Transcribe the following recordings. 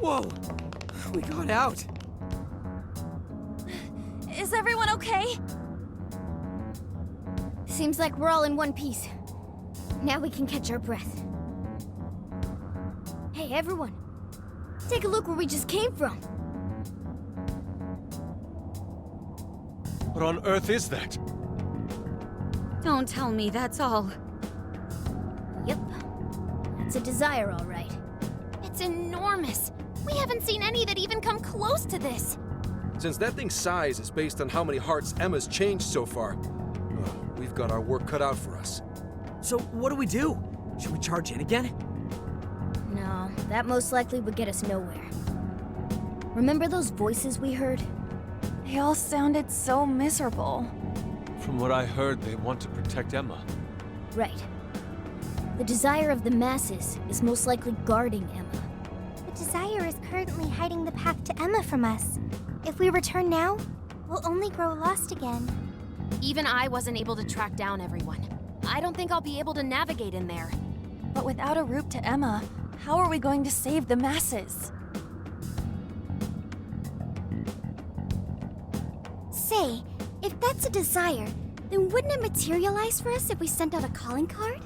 Whoa! We got out! Is everyone okay? Seems like we're all in one piece. Now we can catch our breath. Hey, everyone. Take a look where we just came from. What on earth is that? Don't tell me that's all. Yep. It's a desire, all right. It's enormous. We haven't seen any that even come close to this. Since that thing's size is based on how many hearts Emma's changed so far, we've got our work cut out for us. So what do? Should we charge in again? No, that most likely would get us nowhere. Remember those voices we heard? They all sounded so miserable. From what I heard, they want to protect Emma. Right. The desire of the masses is most likely guarding Emma. The desire is currently hiding the path to Emma from us. If we return now, we'll only grow lost again. Even I wasn't able to track down everyone. I don't think I'll be able to navigate in there. But without a route to Emma, how are we going to save the masses? Say, if that's a desire, then wouldn't it materialize for us if we sent out a calling card?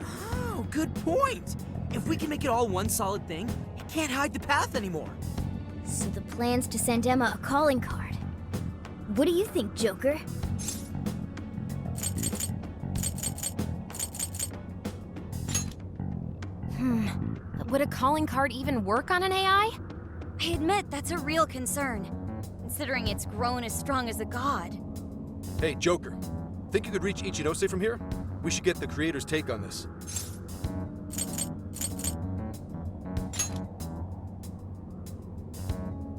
Oh, good point! If we can make it all one solid thing, it can't hide the path anymore. So the plan's to send Emma a calling card. What do you think, Joker? But would a calling card even work on an AI? I admit that's a real concern, considering it's grown as strong as a god. Hey, Joker. Think you could reach Ichinose from here? We should get the creator's take on this.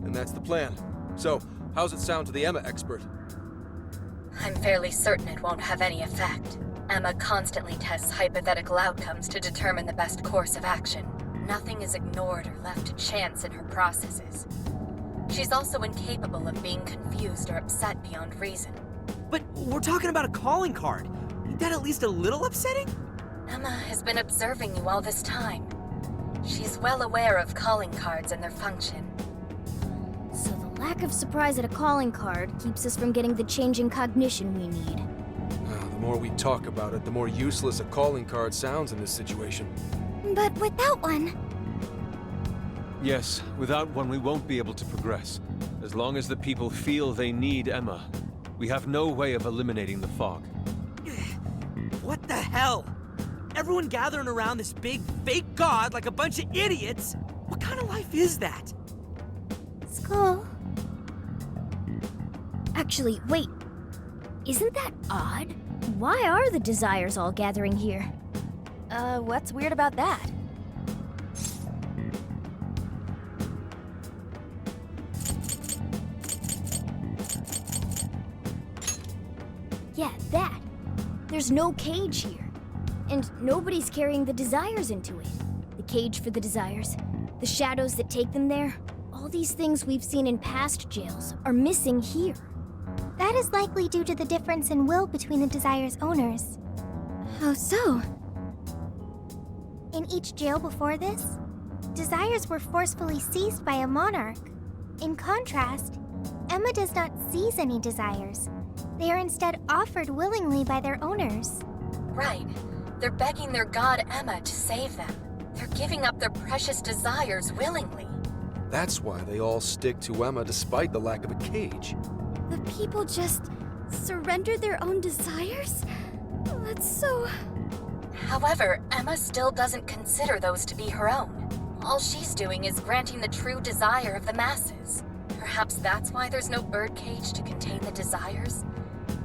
And that's the plan. So, how's it sound to the Emma expert? I'm fairly certain it won't have any effect. Emma constantly tests hypothetical outcomes to determine the best course of action. Nothing is ignored or left to chance in her processes. She's also incapable of being confused or upset beyond reason. But we're talking about a calling card. Ain't that at least a little upsetting? Emma has been observing you all this time. She's well aware of calling cards and their function. So the lack of surprise at a calling card keeps us from getting the change in cognition we need. The more we talk about it, the more useless a calling card sounds in this situation. But without one... Yes, without one we won't be able to progress. As long as the people feel they need Emma, we have no way of eliminating the fog. What the hell? Everyone gathering around this big, fake god like a bunch of idiots? What kind of life is that? Skull. Actually, wait. Isn't that odd? Why are the desires all gathering here? What's weird about that? Yeah, that. There's no cage here. And nobody's carrying the desires into it. The cage for the desires, the shadows that take them there, all these things we've seen in past jails are missing here. That is likely due to the difference in will between the desire's owners. How so? In each jail before this, desires were forcefully seized by a monarch. In contrast, Emma does not seize any desires. They are instead offered willingly by their owners. Right. They're begging their god Emma to save them. They're giving up their precious desires willingly. That's why they all stick to Emma despite the lack of a cage. The people just surrender their own desires? That's so... However, Emma still doesn't consider those to be her own. All she's doing is granting the true desire of the masses. Perhaps that's why there's no birdcage to contain the desires?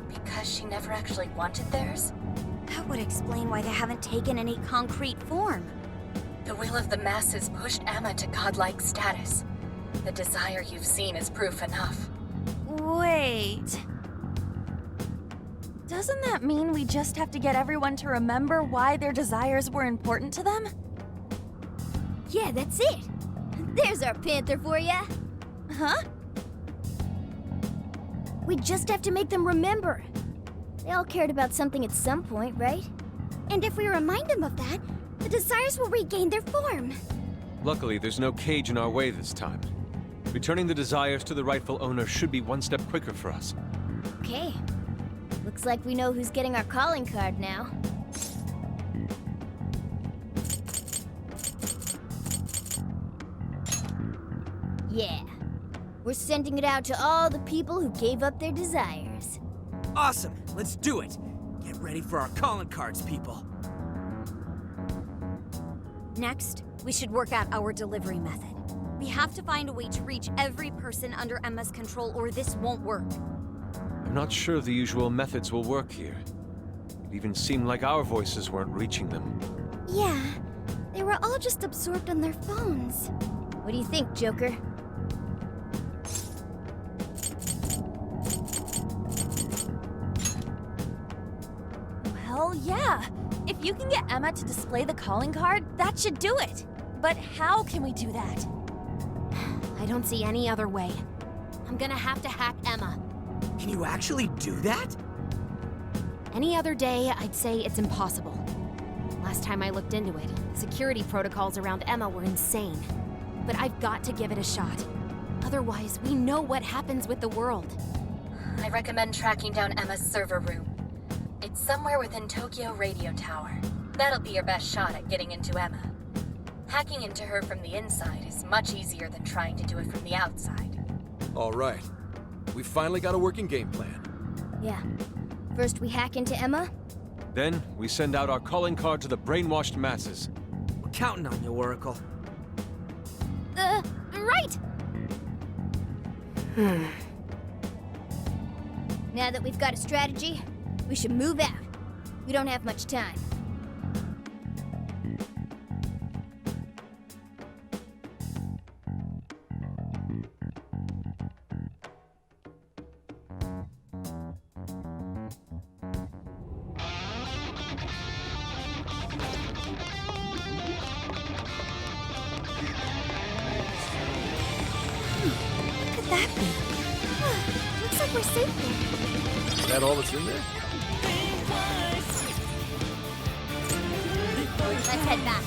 Because she never actually wanted theirs? That would explain why they haven't taken any concrete form. The will of the masses pushed Emma to godlike status. The desire you've seen is proof enough. Wait. Doesn't that mean we just have to get everyone to remember why their desires were important to them? Yeah, that's it. There's our panther for ya. Huh? We just have to make them remember. They all cared about something at some point, right? And if we remind them of that, the desires will regain their form. Luckily, there's no cage in our way this time. Returning the desires to the rightful owner should be one step quicker for us. Okay. Looks like we know who's getting our calling card now. Yeah. We're sending it out to all the people who gave up their desires. Awesome, let's do it. Get ready for our calling cards, people. Next, we should work out our delivery method. We have to find a way to reach every person under Emma's control, or this won't work. I'm not sure the usual methods will work here. It even seemed like our voices weren't reaching them. Yeah, they were all just absorbed on their phones. What do you think, Joker? Well, yeah. If you can get Emma to display the calling card, that should do it. But how can we do that? I don't see any other way. I'm gonna have to hack Emma. Can you actually do that? Any other day, I'd say it's impossible. Last time I looked into it, the security protocols around Emma were insane. But I've got to give it a shot. Otherwise, we know what happens with the world. I recommend tracking down Emma's server room. It's somewhere within Tokyo Radio Tower. That'll be your best shot at getting into Emma. Hacking into her from the inside is much easier than trying to do it from the outside. All right. We finally got a working game plan. Yeah. First we hack into Emma. Then, we send out our calling card to the brainwashed masses. We're counting on you, Oracle. Right! Now that we've got a strategy, we should move out. We don't have much time. What could that be? Looks like we're safe here. Is that all that's in there? Let's head back.